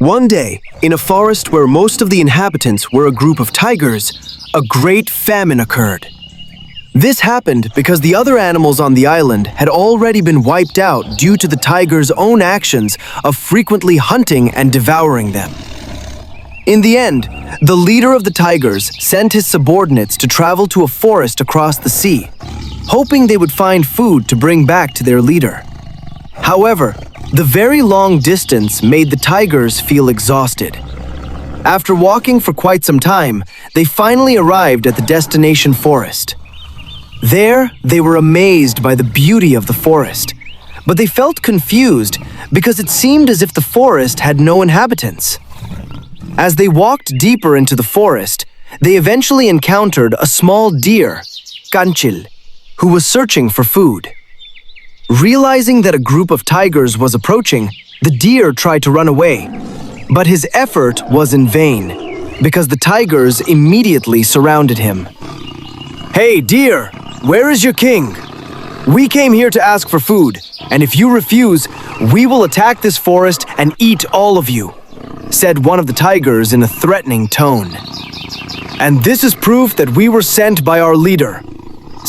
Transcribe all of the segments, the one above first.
One day, in a forest where most of the inhabitants were a group of tigers, a great famine occurred. This happened because the other animals on the island had already been wiped out due to the tigers' own actions of frequently hunting and devouring them. In the end, the leader of the tigers sent his subordinates to travel to a forest across the sea, hoping they would find food to bring back to their leader. However, the very long distance made the tigers feel exhausted. After walking for quite some time, they finally arrived at the destination forest. There, they were amazed by the beauty of the forest, but they felt confused because it seemed as if the forest had no inhabitants. As they walked deeper into the forest, they eventually encountered a small deer, Kanchil, who was searching for food. Realizing that a group of tigers was approaching, the deer tried to run away, but his effort was in vain because the tigers immediately surrounded him. "Hey, deer, where is your king? We came here to ask for food, and if you refuse, we will attack this forest and eat all of you," said one of the tigers in a threatening tone. "And this is proof that we were sent by our leader,"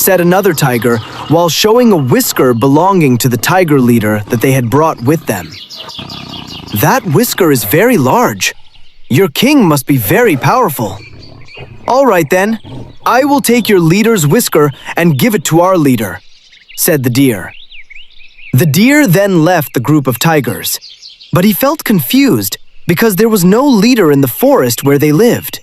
said another tiger while showing a whisker belonging to the tiger leader that they had brought with them. "That whisker is very large. Your king must be very powerful." "All right then, I will take your leader's whisker and give it to our leader," said the deer. The deer then left the group of tigers, but he felt confused because there was no leader in the forest where they lived.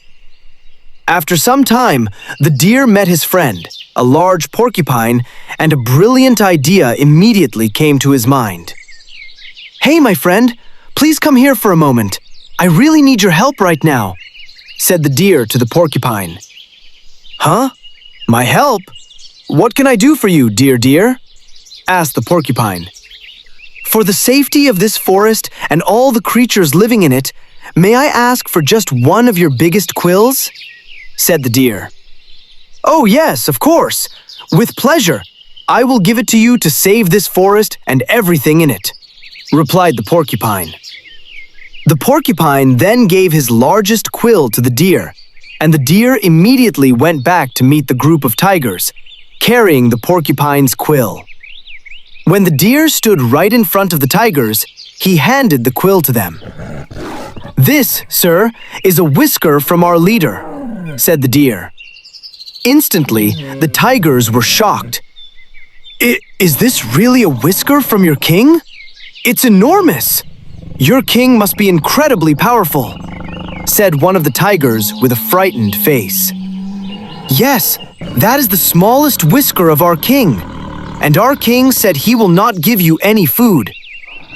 After some time, the deer met his friend, a large porcupine, and a brilliant idea immediately came to his mind. "Hey, my friend, please come here for a moment. I really need your help right now," said the deer to the porcupine. "Huh? My help? What can I do for you, dear?" asked the porcupine. "For the safety of this forest and all the creatures living in it, may I ask for just one of your biggest quills?" said the deer. "Oh yes, of course. With pleasure. I will give it to you to save this forest and everything in it," replied the porcupine. The porcupine then gave his largest quill to the deer, and the deer immediately went back to meet the group of tigers, carrying the porcupine's quill. When the deer stood right in front of the tigers, he handed the quill to them. "This, sir, is a whisker from our leader," said the deer. Instantly, the tigers were shocked. Is this really a whisker from your king? It's enormous! Your king must be incredibly powerful," said one of the tigers with a frightened face. "Yes, that is the smallest whisker of our king, and our king said he will not give you any food.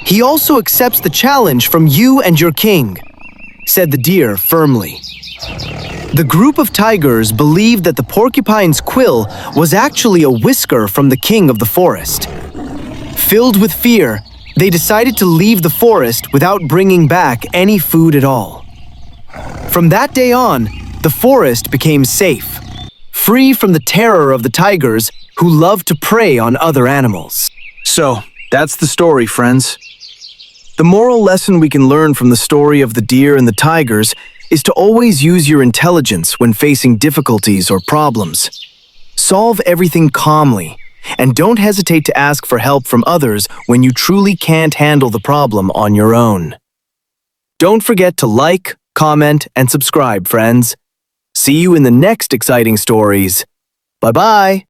He also accepts the challenge from you and your king," said the deer firmly. The group of tigers believed that the porcupine's quill was actually a whisker from the king of the forest. Filled with fear, they decided to leave the forest without bringing back any food at all. From that day on, the forest became safe, free from the terror of the tigers who loved to prey on other animals. So, that's the story, friends. The moral lesson we can learn from the story of the deer and the tigers is to always use your intelligence when facing difficulties or problems. Solve everything calmly, and don't hesitate to ask for help from others when you truly can't handle the problem on your own. Don't forget to like, comment, and subscribe, friends. See you in the next exciting stories. Bye-bye.